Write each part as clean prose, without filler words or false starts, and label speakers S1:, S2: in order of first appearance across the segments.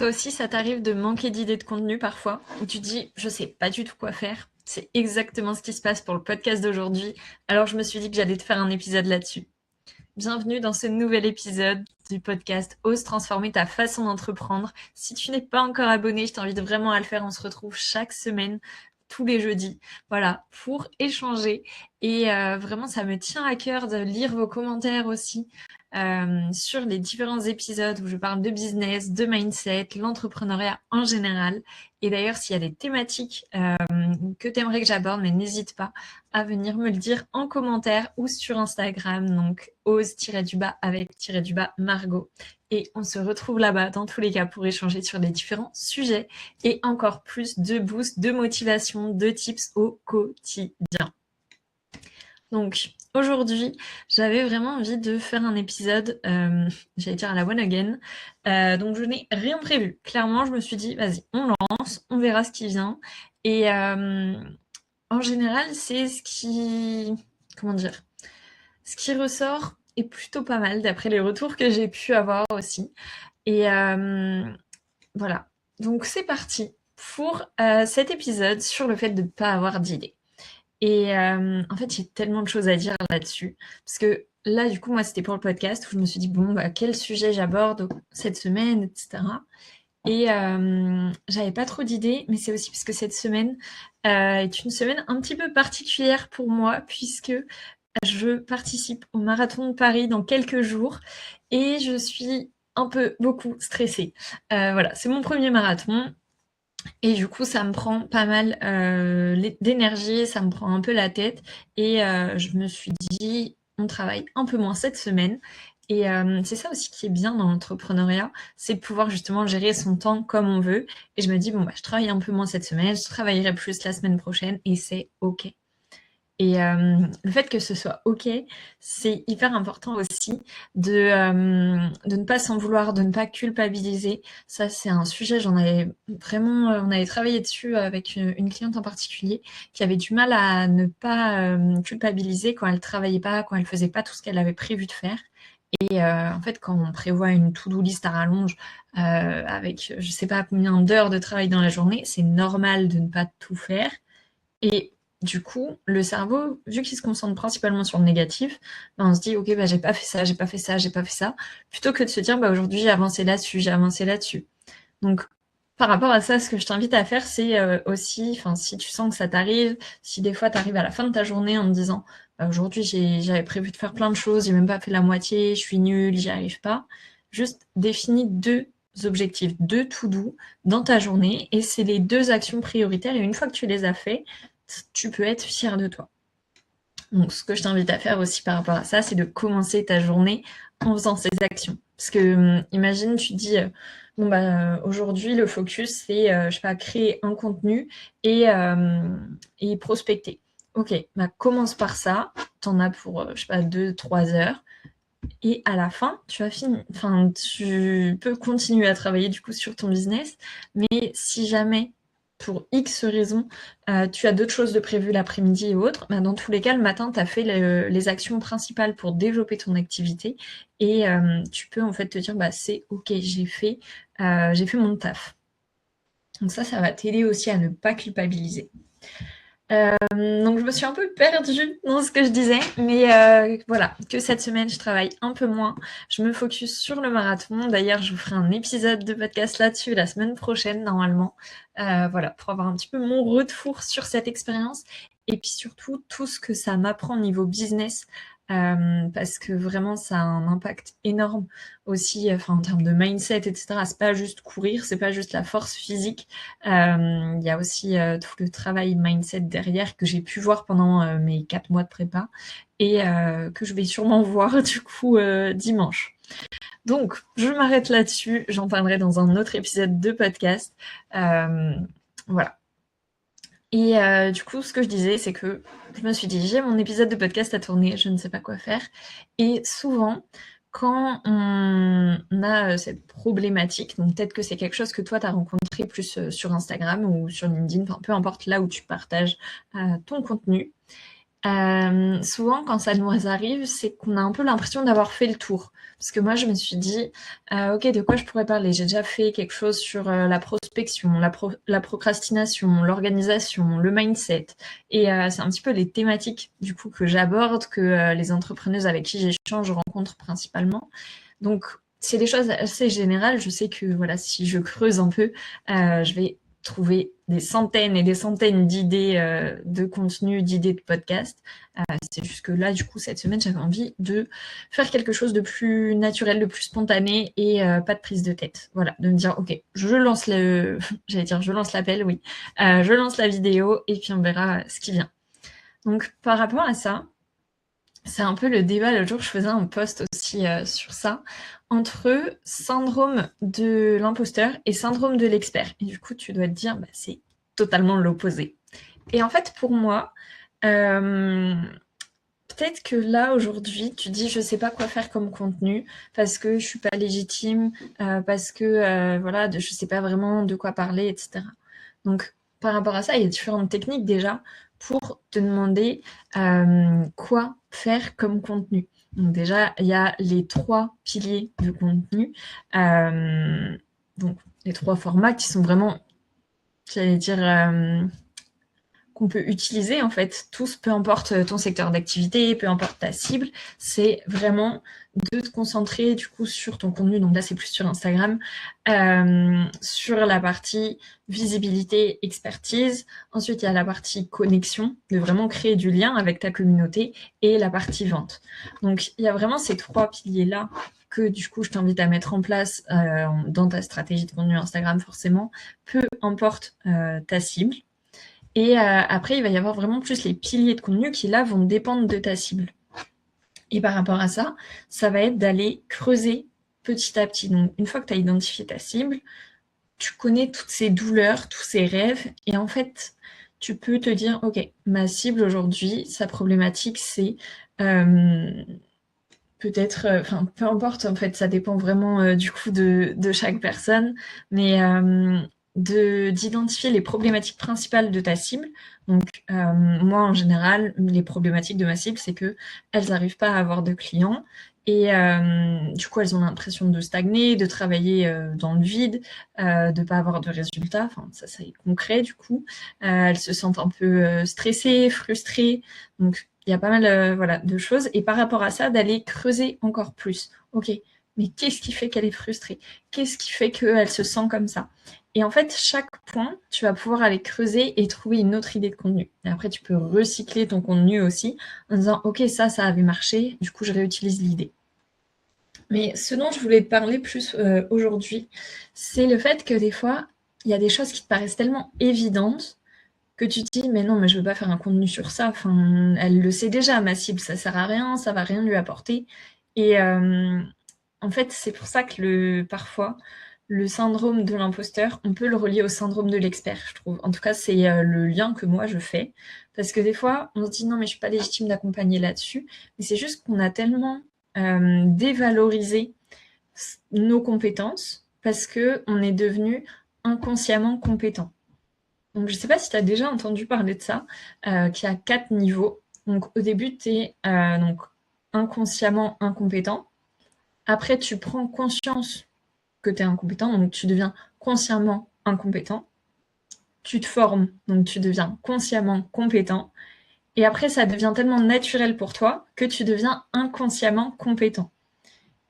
S1: Toi aussi, ça t'arrive de manquer d'idées de contenu parfois, où tu te dis, je sais pas du tout quoi faire. C'est exactement ce qui se passe pour le podcast d'aujourd'hui. Alors je me suis dit que j'allais te faire un épisode là-dessus. Bienvenue dans ce nouvel épisode du podcast Ose transformer ta façon d'entreprendre. Si tu n'es pas encore abonné, je t'invite vraiment à le faire. On se retrouve chaque semaine, tous les jeudis, voilà, pour échanger. Et vraiment, ça me tient à cœur de lire vos commentaires aussi sur les différents épisodes où je parle de business, de mindset, l'entrepreneuriat en général. Et d'ailleurs, s'il y a des thématiques que tu aimerais que j'aborde, mais n'hésite pas à venir me le dire en commentaire ou sur Instagram, donc ose-du-bas avec-du-bas Margot. Et on se retrouve là-bas dans tous les cas pour échanger sur les différents sujets et encore plus de boost, de motivation, de tips au quotidien. Donc aujourd'hui, j'avais vraiment envie de faire un épisode, j'allais dire à la one again, donc je n'ai rien prévu. Clairement, je me suis dit, vas-y, on lance, on verra ce qui vient. Et en général, c'est comment dire, ce qui ressort est plutôt pas mal d'après les retours que j'ai pu avoir aussi. Et voilà. Donc c'est parti pour cet épisode sur le fait de ne pas avoir d'idées. Et en fait, j'ai tellement de choses à dire là-dessus. Parce que là, du coup, moi, c'était pour le podcast où je me suis dit, bon, bah, quel sujet j'aborde cette semaine, etc. Et j'avais pas trop d'idées, mais c'est aussi parce que cette semaine est une semaine un petit peu particulière pour moi, puisque je participe au Marathon de Paris dans quelques jours et je suis un peu beaucoup stressée. Voilà, c'est mon premier marathon. Et du coup, ça me prend pas mal d'énergie, ça me prend un peu la tête. Et je me suis dit, on travaille un peu moins cette semaine. Et c'est ça aussi qui est bien dans l'entrepreneuriat, c'est de pouvoir justement gérer son temps comme on veut. Et je me dis, bon, bah, je travaille un peu moins cette semaine, je travaillerai plus la semaine prochaine, et c'est OK. Et le fait que ce soit OK, c'est hyper important aussi de ne pas s'en vouloir, de ne pas culpabiliser. Ça, c'est un sujet, j'en avais vraiment, on avait travaillé dessus avec une cliente en particulier qui avait du mal à ne pas culpabiliser quand elle travaillait pas, quand elle faisait pas tout ce qu'elle avait prévu de faire. Et en fait, quand on prévoit une to-do list à rallonge avec je sais pas combien d'heures de travail dans la journée, c'est normal de ne pas tout faire. Et du coup, le cerveau, vu qu'il se concentre principalement sur le négatif, ben on se dit, ok, bah, j'ai pas fait ça, j'ai pas fait ça, j'ai pas fait ça, plutôt que de se dire, bah, aujourd'hui, j'ai avancé là-dessus, j'ai avancé là-dessus. Donc, par rapport à ça, ce que je t'invite à faire, c'est aussi, enfin, si tu sens que ça t'arrive, si des fois tu arrives à la fin de ta journée en te disant, bah, aujourd'hui, j'avais prévu de faire plein de choses, j'ai même pas fait la moitié, je suis nulle, j'y arrive pas, juste définis deux objectifs, deux to-do dans ta journée, et c'est les deux actions prioritaires, et une fois que tu les as fait, tu peux être fier de toi. Donc, ce que je t'invite à faire aussi par rapport à ça, c'est de commencer ta journée en faisant ces actions. Parce que, imagine, tu te dis, bon, bah, aujourd'hui, le focus, c'est, je sais pas, créer un contenu et prospecter. Ok, bah, commence par ça. T'en as pour, je sais pas, 2, 3 heures. Et à la fin, tu as fini. Enfin, tu peux continuer à travailler du coup sur ton business, mais si jamais, pour X raisons, tu as d'autres choses de prévues l'après-midi et autres, bah, dans tous les cas, le matin, tu as fait les actions principales pour développer ton activité et tu peux en fait te dire, bah, c'est ok, j'ai fait mon taf. Donc ça va t'aider aussi à ne pas culpabiliser. Donc je me suis un peu perdue dans ce que je disais, mais voilà, que cette semaine je travaille un peu moins, je me focus sur le marathon. D'ailleurs, je vous ferai un épisode de podcast là-dessus la semaine prochaine normalement, voilà, pour avoir un petit peu mon retour sur cette expérience et puis surtout tout ce que ça m'apprend au niveau business, parce que vraiment ça a un impact énorme aussi, enfin en termes de mindset, etc. C'est pas juste courir, c'est pas juste la force physique, il y a aussi tout le travail mindset derrière que j'ai pu voir pendant mes 4 mois de prépa et que je vais sûrement voir du coup dimanche. Donc, je m'arrête là-dessus. J'en parlerai dans un autre épisode de podcast. Voilà. Et du coup, ce que je disais, c'est que je me suis dit, j'ai mon épisode de podcast à tourner, je ne sais pas quoi faire. Et souvent, quand on a cette problématique, donc peut-être que c'est quelque chose que toi, tu as rencontré plus sur Instagram ou sur LinkedIn, enfin, peu importe là où tu partages ton contenu, Souvent quand ça nous arrive, c'est qu'on a un peu l'impression d'avoir fait le tour. Parce que moi je me suis dit: «OK, de quoi je pourrais parler?» J'ai déjà fait quelque chose sur, la prospection, la procrastination, l'organisation, le mindset et c'est un petit peu les thématiques du coup que j'aborde, que, les entrepreneuses avec qui j'échange rencontrent principalement. Donc c'est des choses assez générales. Je sais que voilà, si je creuse un peu, je vais trouver des centaines et des centaines d'idées de contenu, d'idées de podcast. C'est juste que là, du coup, cette semaine, j'avais envie de faire quelque chose de plus naturel, de plus spontané et pas de prise de tête. Voilà, de me dire, ok, je lance j'allais dire, je lance l'appel, oui, je lance la vidéo et puis on verra ce qui vient. Donc, par rapport à ça, c'est un peu le débat. L'autre jour, je faisais un post aussi sur ça, entre syndrome de l'imposteur et syndrome de l'expert. Et du coup, tu dois te dire, bah, c'est totalement l'opposé. Et en fait, pour moi, peut-être que là, aujourd'hui, tu dis, je sais pas quoi faire comme contenu, parce que je suis pas légitime, parce que, voilà, je sais pas vraiment de quoi parler, etc. Donc, par rapport à ça, il y a différentes techniques déjà pour te demander quoi faire comme contenu. Donc déjà, il y a les 3 piliers de contenu. Donc, les 3 formats qui sont vraiment, j'allais dire, qu'on peut utiliser en fait tous, peu importe ton secteur d'activité, peu importe ta cible, c'est vraiment de te concentrer du coup sur ton contenu. Donc là, c'est plus sur Instagram, sur la partie visibilité, expertise. Ensuite, il y a la partie connexion, de vraiment créer du lien avec ta communauté, et la partie vente. Donc, il y a vraiment ces 3 piliers-là que du coup, je t'invite à mettre en place dans ta stratégie de contenu Instagram forcément, peu importe ta cible. Et après, il va y avoir vraiment plus les piliers de contenu qui, là, vont dépendre de ta cible. Et par rapport à ça, ça va être d'aller creuser petit à petit. Donc, une fois que tu as identifié ta cible, tu connais toutes ses douleurs, tous ses rêves, et en fait, tu peux te dire, OK, ma cible aujourd'hui, sa problématique, c'est peut-être, enfin, peu importe, en fait, ça dépend vraiment du coup de chaque personne, mais d'identifier les problématiques principales de ta cible. Donc, moi, en général, les problématiques de ma cible, c'est que elles n'arrivent pas à avoir de clients et du coup, elles ont l'impression de stagner, de travailler dans le vide, de pas avoir de résultats. Enfin, ça, c'est concret, du coup. Elles se sentent un peu stressées, frustrées. Donc, il y a pas mal voilà, de choses. Et par rapport à ça, d'aller creuser encore plus. Ok, mais qu'est-ce qui fait qu'elle est frustrée? Qu'est-ce qui fait qu'elle se sent comme ça? Et en fait, chaque point, tu vas pouvoir aller creuser et trouver une autre idée de contenu. Et après, tu peux recycler ton contenu aussi en disant, ok, ça avait marché, du coup, je réutilise l'idée. Mais ce dont je voulais te parler plus aujourd'hui, c'est le fait que des fois, il y a des choses qui te paraissent tellement évidentes que tu te dis, mais non, mais je veux pas faire un contenu sur ça. Enfin, elle le sait déjà, ma cible, ça sert à rien, ça va rien lui apporter. Et en fait, c'est pour ça que parfois, le syndrome de l'imposteur, on peut le relier au syndrome de l'expert, je trouve. En tout cas, c'est le lien que moi je fais. Parce que des fois, on se dit, non, mais je suis pas légitime d'accompagner là-dessus. Mais c'est juste qu'on a tellement dévalorisé nos compétences parce que on est devenu inconsciemment compétent. Donc, je ne sais pas si tu as déjà entendu parler de ça, qui a 4 niveaux. Donc, au début, tu es donc inconsciemment incompétent. Après, tu prends conscience que tu es incompétent, donc tu deviens consciemment incompétent. Tu te formes, donc tu deviens consciemment compétent. Et après, ça devient tellement naturel pour toi que tu deviens inconsciemment compétent.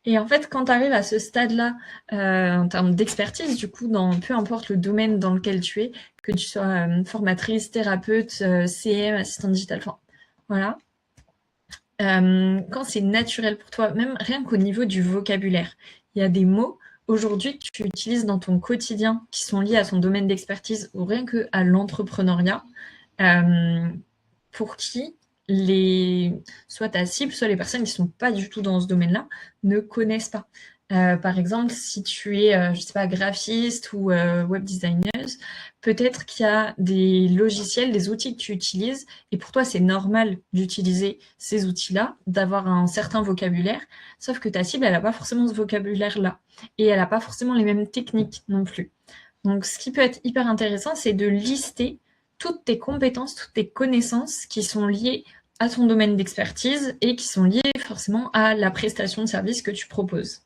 S1: Et en fait, quand tu arrives à ce stade-là, en termes d'expertise, du coup, dans peu importe le domaine dans lequel tu es, que tu sois formatrice, thérapeute, CM, assistante digitale, enfin, voilà. Quand c'est naturel pour toi, même rien qu'au niveau du vocabulaire, il y a des mots aujourd'hui que tu utilises dans ton quotidien qui sont liés à ton domaine d'expertise ou rien qu'à l'entrepreneuriat, pour qui soit ta cible, soit les personnes qui ne sont pas du tout dans ce domaine-là ne connaissent pas. Par exemple, si tu es, je sais pas, graphiste ou web designer, peut-être qu'il y a des logiciels, des outils que tu utilises, et pour toi, c'est normal d'utiliser ces outils-là, d'avoir un certain vocabulaire, sauf que ta cible, elle n'a pas forcément ce vocabulaire-là, et elle n'a pas forcément les mêmes techniques non plus. Donc, ce qui peut être hyper intéressant, c'est de lister toutes tes compétences, toutes tes connaissances qui sont liées à ton domaine d'expertise et qui sont liées forcément à la prestation de service que tu proposes.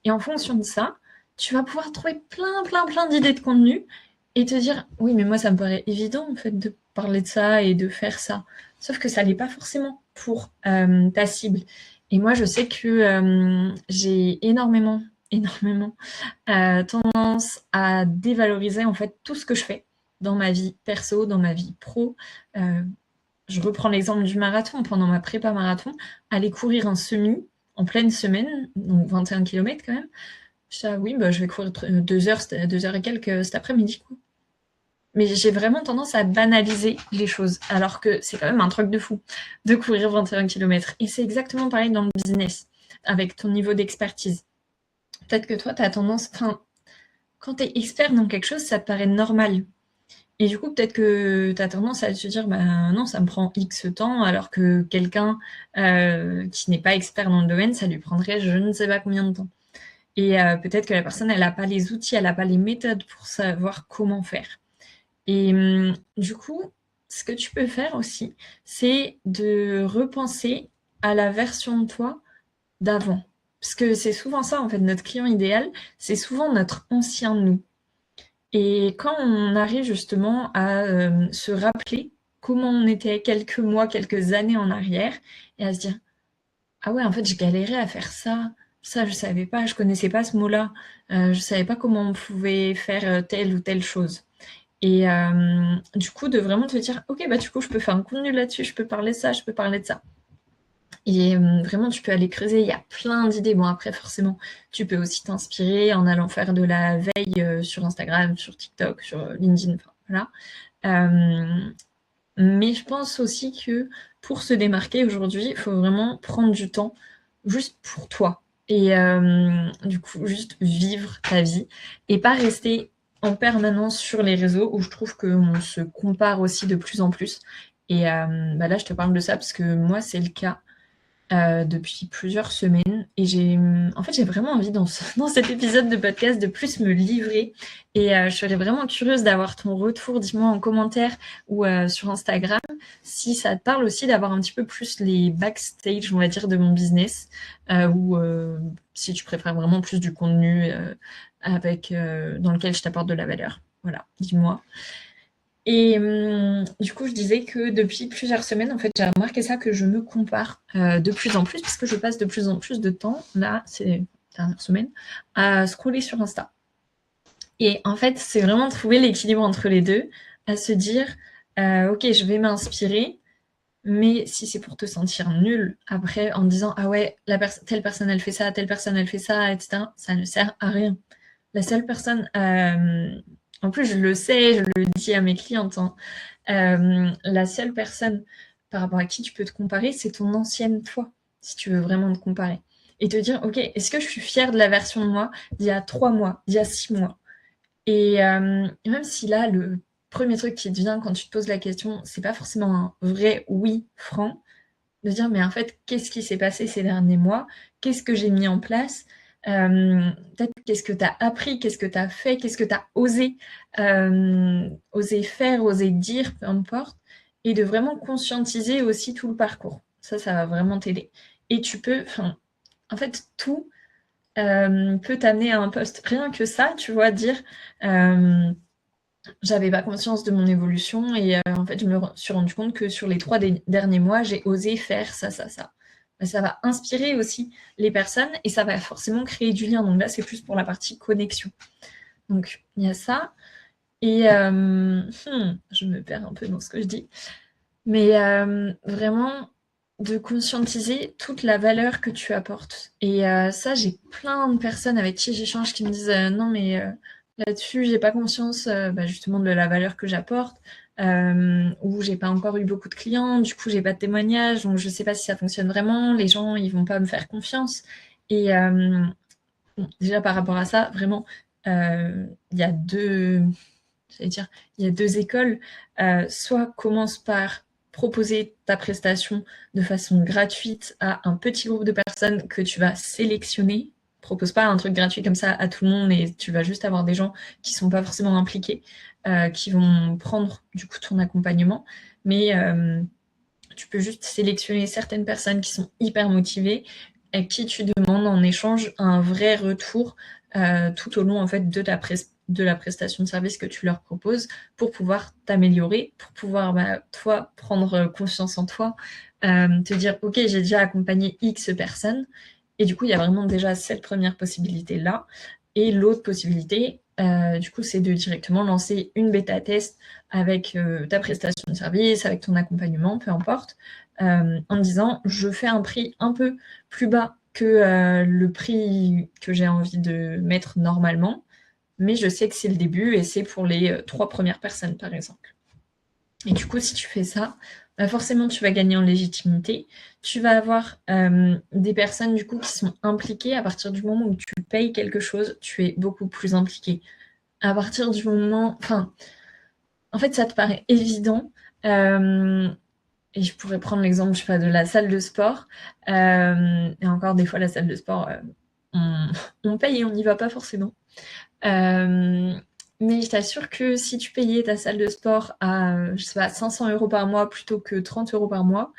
S1: Et en fonction de ça, tu vas pouvoir trouver plein d'idées de contenu et te dire oui, mais moi ça me paraît évident en fait de parler de ça et de faire ça. Sauf que ça l'est pas forcément pour ta cible. Et moi je sais que j'ai énormément tendance à dévaloriser en fait tout ce que je fais dans ma vie perso, dans ma vie pro. Je reprends l'exemple du marathon. Pendant ma prépa marathon, aller courir un semi en pleine semaine, donc 21 km quand même, je dis, oui, bah, je vais courir 2 heures, 2 heures et quelques cet après-midi. Quoi. Mais j'ai vraiment tendance à banaliser les choses, alors que c'est quand même un truc de fou de courir 21 km. Et c'est exactement pareil dans le business, avec ton niveau d'expertise. Peut-être que toi, tu as tendance... Enfin, quand tu es expert dans quelque chose, ça te paraît normal. Et du coup, peut-être que tu as tendance à te dire, bah non, ça me prend X temps, alors que quelqu'un qui n'est pas expert dans le domaine, ça lui prendrait je ne sais pas combien de temps. Et peut-être que la personne, elle n'a pas les outils, elle n'a pas les méthodes pour savoir comment faire. Et du coup, ce que tu peux faire aussi, c'est de repenser à la version de toi d'avant. Parce que c'est souvent ça, en fait, notre client idéal, c'est souvent notre ancien nous. Et quand on arrive justement à se rappeler comment on était quelques mois, quelques années en arrière, et à se dire ah ouais, en fait, je galérais à faire ça. Ça, je savais pas, je connaissais pas ce mot-là. Je savais pas comment on pouvait faire telle ou telle chose. Et du coup, de vraiment te dire, ok, bah du coup, je peux faire un contenu là-dessus, je peux parler de ça, je peux parler de ça. Et vraiment, tu peux aller creuser, il y a plein d'idées. Bon, après, forcément, tu peux aussi t'inspirer en allant faire de la veille sur Instagram, sur TikTok, sur LinkedIn, enfin, voilà. Mais je pense aussi que pour se démarquer aujourd'hui, il faut vraiment prendre du temps juste pour toi. Et du coup, juste vivre ta vie et pas rester en permanence sur les réseaux où je trouve qu'on se compare aussi de plus en plus. Et bah là, je te parle de ça parce que moi, c'est le cas depuis plusieurs semaines. Et j'ai vraiment envie dans cet épisode de podcast de plus me livrer. Et je serais vraiment curieuse d'avoir ton retour. Dis-moi en commentaire ou sur Instagram si ça te parle aussi d'avoir un petit peu plus les backstage, on va dire, de mon business. Ou si tu préfères vraiment plus du contenu dans lequel je t'apporte de la valeur. Voilà, dis-moi. Et du coup, je disais que depuis plusieurs semaines, en fait, j'ai remarqué ça, que je me compare de plus en plus, parce que je passe de plus en plus de temps, là, ces dernières semaines, à scroller sur Insta. Et en fait, c'est vraiment trouver l'équilibre entre les deux, à se dire, ok, je vais m'inspirer, mais si c'est pour te sentir nul après en disant, ah ouais, telle personne, elle fait ça, telle personne, elle fait ça, etc., ça ne sert à rien. La seule personne... en plus, je le sais, je le dis à mes clientes, hein, la seule personne par rapport à qui tu peux te comparer, c'est ton ancienne toi, si tu veux vraiment te comparer. Et te dire, ok, est-ce que je suis fière de la version de moi d'il y a 3 mois, d'il y a 6 mois? Et même si là, le premier truc qui te vient quand tu te poses la question, c'est pas forcément un vrai oui franc, de dire, mais en fait, qu'est-ce qui s'est passé ces derniers mois? Qu'est-ce que j'ai mis en place? Peut-être qu'est-ce que tu as appris? Qu'est-ce que tu as fait? Qu'est-ce que tu as osé faire, osé dire, peu importe. Et de vraiment conscientiser aussi tout le parcours. Ça va vraiment t'aider. Et tu peux, en fait, tout peut t'amener à un poste. Rien que ça, tu vois, dire... j'avais pas conscience de mon évolution et en fait, je me suis rendu compte que sur les 3 derniers mois, j'ai osé faire ça, ça, ça. Bah, ça va inspirer aussi les personnes et ça va forcément créer du lien. Donc là, c'est plus pour la partie connexion. Donc, il y a ça. Et je me perds un peu dans ce que je dis. Mais vraiment, de conscientiser toute la valeur que tu apportes. Et ça, j'ai plein de personnes avec qui j'échange qui me disent non, mais là-dessus, j'ai pas conscience justement de la valeur que j'apporte, ou j'ai pas encore eu beaucoup de clients, du coup, j'ai pas de témoignages, donc je sais pas si ça fonctionne vraiment. Les gens, ils vont pas me faire confiance. Et bon, déjà par rapport à ça, vraiment, il y a deux, il y a deux écoles. Soit commence par proposer ta prestation de façon gratuite à un petit groupe de personnes que tu vas sélectionner. Propose pas un truc gratuit comme ça à tout le monde et tu vas juste avoir des gens qui sont pas forcément impliqués, qui vont prendre du coup ton accompagnement. Mais tu peux juste sélectionner certaines personnes qui sont hyper motivées, à qui tu demandes en échange un vrai retour tout au long en fait de la prestation de service que tu leur proposes pour pouvoir t'améliorer, pour pouvoir toi prendre confiance en toi, te dire ok, j'ai déjà accompagné X personnes, et du coup il y a vraiment déjà cette première possibilité là. Et l'autre possibilité, du coup, c'est de directement lancer une bêta test avec ta prestation de service, avec ton accompagnement, peu importe, en disant je fais un prix un peu plus bas que le prix que j'ai envie de mettre normalement, mais je sais que c'est le début et c'est pour les 3 premières personnes, par exemple. Et du coup, si tu fais ça, forcément, tu vas gagner en légitimité. Tu vas avoir des personnes du coup qui sont impliquées. À partir du moment où tu payes quelque chose, tu es beaucoup plus impliqué. À partir du moment... Enfin, en fait, ça te paraît évident. Et je pourrais prendre l'exemple, je sais pas, de la salle de sport. Et encore, des fois, la salle de sport, on, on paye et on n'y va pas forcément. Euh, mais je t'assure que si tu payais ta salle de sport à, je sais pas, 500 euros par mois plutôt que 30 euros par mois,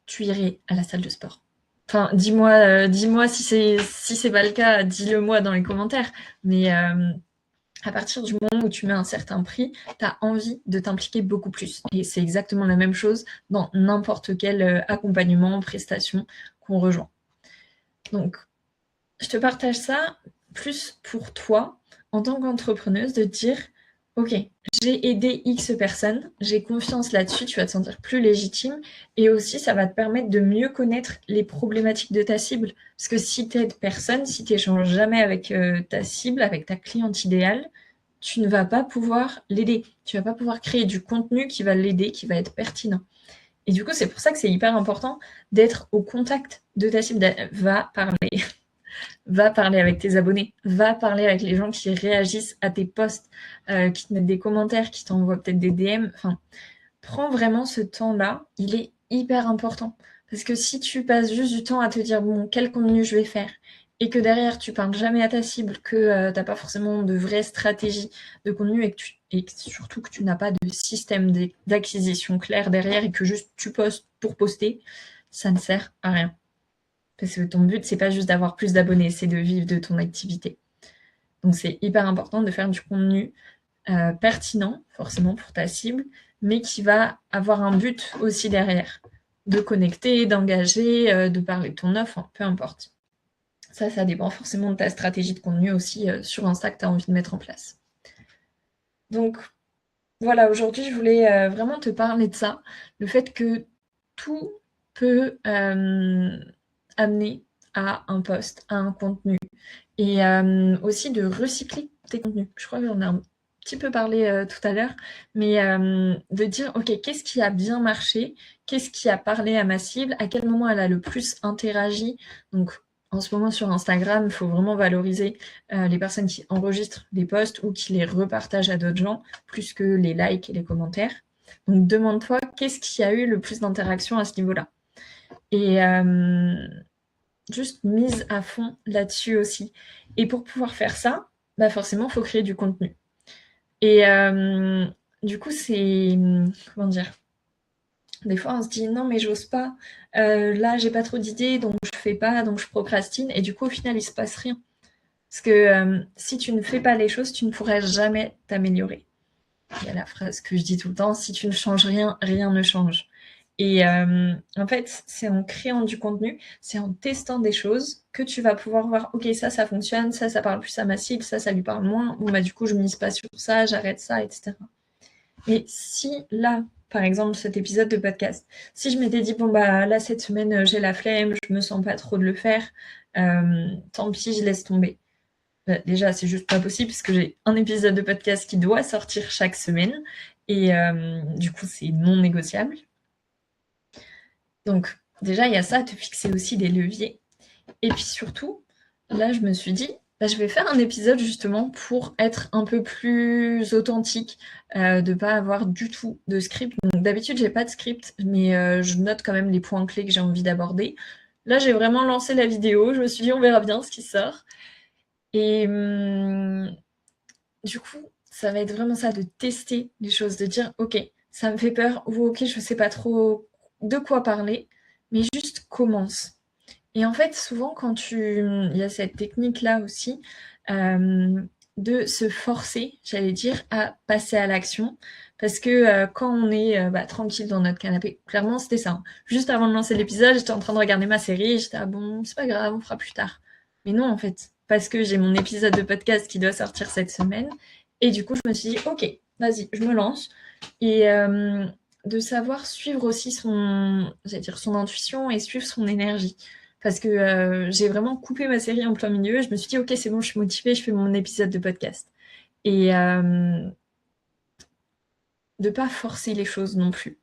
S1: tu irais à la salle de sport. Enfin, dis-moi si c'est pas le cas, dis-le moi dans les commentaires. Mais à partir du moment où tu mets un certain prix, tu as envie de t'impliquer beaucoup plus. Et c'est exactement la même chose dans n'importe quel accompagnement, prestation qu'on rejoint. Donc, je te partage ça plus pour toi, en tant qu'entrepreneuse, de te dire, ok, j'ai aidé X personnes, j'ai confiance là-dessus, tu vas te sentir plus légitime, et aussi ça va te permettre de mieux connaître les problématiques de ta cible. Parce que si tu n'aides personne, si tu n'échanges jamais avec ta cible, avec ta cliente idéale, tu ne vas pas pouvoir l'aider. Tu ne vas pas pouvoir créer du contenu qui va l'aider, qui va être pertinent. Et du coup, c'est pour ça que c'est hyper important d'être au contact de ta cible. Va parler. Va parler avec tes abonnés, va parler avec les gens qui réagissent à tes posts, qui te mettent des commentaires, qui t'envoient peut-être des DM. Enfin, prends vraiment ce temps-là, il est hyper important. Parce que si tu passes juste du temps à te dire, bon, quel contenu je vais faire, et que derrière, tu parles jamais à ta cible, que tu n'as pas forcément de vraie stratégie de contenu, et surtout que tu n'as pas de système d'acquisition clair derrière, et que juste tu postes pour poster, ça ne sert à rien. Parce que ton but, c'est pas juste d'avoir plus d'abonnés, c'est de vivre de ton activité. Donc c'est hyper important de faire du contenu pertinent, forcément pour ta cible, mais qui va avoir un but aussi derrière. De connecter, d'engager, de parler de ton offre, peu importe. Ça dépend forcément de ta stratégie de contenu aussi sur Insta que tu as envie de mettre en place. Donc voilà, aujourd'hui, je voulais vraiment te parler de ça. Le fait que tout peut amener à un post, à un contenu. Et aussi de recycler tes contenus. Je crois que j'en ai un petit peu parlé tout à l'heure, mais de dire, OK, qu'est-ce qui a bien marché? Qu'est-ce qui a parlé à ma cible? À quel moment elle a le plus interagi? Donc, en ce moment, sur Instagram, il faut vraiment valoriser les personnes qui enregistrent des posts ou qui les repartagent à d'autres gens, plus que les likes et les commentaires. Donc, demande-toi, qu'est-ce qui a eu le plus d'interaction à ce niveau-là? Et juste mise à fond là-dessus aussi. Et pour pouvoir faire ça, bah forcément, il faut créer du contenu. Et du coup, c'est... Comment dire? Des fois, on se dit, non, mais j'ose pas. Là, j'ai pas trop d'idées, donc je fais pas, donc je procrastine. Et du coup, au final, il se passe rien. Parce que si tu ne fais pas les choses, tu ne pourras jamais t'améliorer. Il y a la phrase que je dis tout le temps, si tu ne changes rien, rien ne change. Et en fait, c'est en créant du contenu, c'est en testant des choses que tu vas pouvoir voir, ok, ça fonctionne, ça parle plus à ma cible, ça lui parle moins, ou bah du coup, je mise pas sur ça, j'arrête ça, etc. Et si là, par exemple, cet épisode de podcast, si je m'étais dit, bon bah là, cette semaine, j'ai la flemme, je me sens pas trop de le faire, tant pis, je laisse tomber. Bah, déjà, c'est juste pas possible parce que j'ai un épisode de podcast qui doit sortir chaque semaine et du coup, c'est non négociable. Donc, déjà, il y a ça, te fixer aussi des leviers. Et puis surtout, là, je me suis dit, bah, je vais faire un épisode justement pour être un peu plus authentique, de pas avoir du tout de script. Donc, d'habitude, j'ai pas de script, mais je note quand même les points clés que j'ai envie d'aborder. Là, j'ai vraiment lancé la vidéo. Je me suis dit, on verra bien ce qui sort. Et du coup, ça va être vraiment ça, de tester les choses, de dire, ok, ça me fait peur, ou ok, je sais pas trop de quoi parler, mais juste commence. Et en fait, souvent, il y a cette technique-là aussi, de se forcer, j'allais dire, à passer à l'action. Parce que quand on est tranquille dans notre canapé, clairement, c'était ça, hein. Juste avant de lancer l'épisode, j'étais en train de regarder ma série, j'étais ah bon, c'est pas grave, on fera plus tard. Mais non, en fait, parce que j'ai mon épisode de podcast qui doit sortir cette semaine. Et du coup, je me suis dit, ok, vas-y, je me lance. Et de savoir suivre aussi j'allais dire, son intuition et suivre son énergie. Parce que j'ai vraiment coupé ma série en plein milieu. Je me suis dit, ok, c'est bon, je suis motivée, je fais mon épisode de podcast. Et de pas forcer les choses non plus.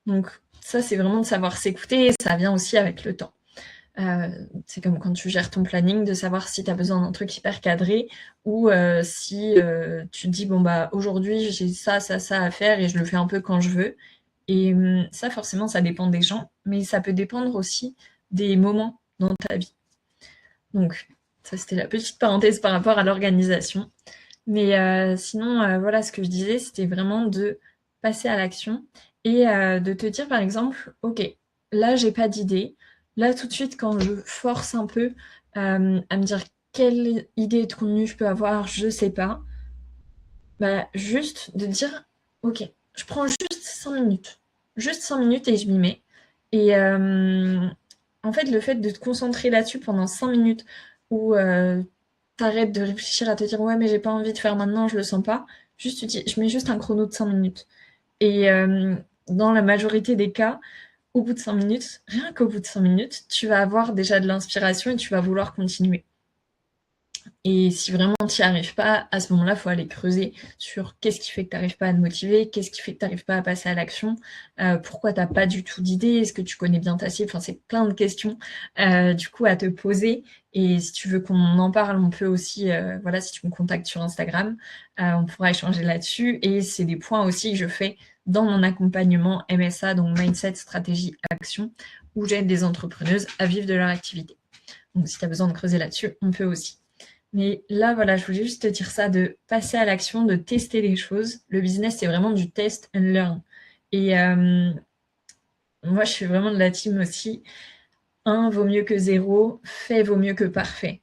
S1: Donc ça, c'est vraiment de savoir s'écouter et ça vient aussi avec le temps. C'est comme quand tu gères ton planning, de savoir si tu as besoin d'un truc hyper cadré ou si tu te dis, bon, bah aujourd'hui, j'ai ça à faire et je le fais un peu quand je veux. Et ça, forcément, ça dépend des gens, mais ça peut dépendre aussi des moments dans ta vie. Donc, ça, c'était la petite parenthèse par rapport à l'organisation. Mais sinon, voilà, ce que je disais, c'était vraiment de passer à l'action et de te dire, par exemple, ok, là, j'ai pas d'idée. Là, tout de suite, quand je force un peu à me dire quelle idée de contenu je peux avoir, je sais pas, bah, juste de dire, ok, je prends juste 5 minutes. Juste 5 minutes et je m'y mets. Et en fait, le fait de te concentrer là-dessus pendant 5 minutes où t'arrêtes de réfléchir à te dire ouais, mais j'ai pas envie de faire maintenant, je le sens pas. Juste, tu dis, je mets juste un chrono de 5 minutes. Et dans la majorité des cas, au bout de 5 minutes, rien qu'au bout de 5 minutes, tu vas avoir déjà de l'inspiration et tu vas vouloir continuer. Et si vraiment tu n'y arrives pas, à ce moment-là, il faut aller creuser sur qu'est-ce qui fait que tu n'arrives pas à te motiver, qu'est-ce qui fait que tu n'arrives pas à passer à l'action, pourquoi tu n'as pas du tout d'idée, est-ce que tu connais bien ta cible, enfin c'est plein de questions du coup à te poser. Et si tu veux qu'on en parle, on peut aussi, voilà, si tu me contactes sur Instagram, on pourra échanger là-dessus. Et c'est des points aussi que je fais dans mon accompagnement MSA, donc Mindset, Stratégie, Action, où j'aide des entrepreneuses à vivre de leur activité. Donc si tu as besoin de creuser là-dessus, on peut aussi. Mais là, voilà, je voulais juste te dire ça, de passer à l'action, de tester les choses. Le business, c'est vraiment du test and learn. Et moi, je suis vraiment de la team aussi. 1 vaut mieux que 0, fait vaut mieux que parfait.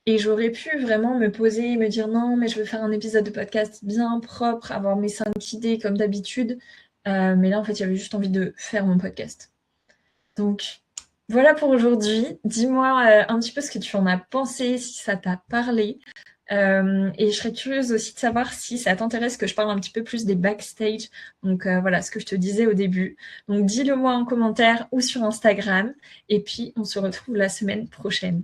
S1: Et j'aurais pu vraiment me poser et me dire non, mais je veux faire un épisode de podcast bien propre, avoir mes 5 idées comme d'habitude. Mais là, en fait, j'avais juste envie de faire mon podcast. Donc, voilà pour aujourd'hui. Dis-moi un petit peu ce que tu en as pensé, si ça t'a parlé. Et je serais curieuse aussi de savoir si ça t'intéresse que je parle un petit peu plus des backstage. Donc voilà, ce que je te disais au début. Donc dis-le moi en commentaire ou sur Instagram. Et puis on se retrouve la semaine prochaine.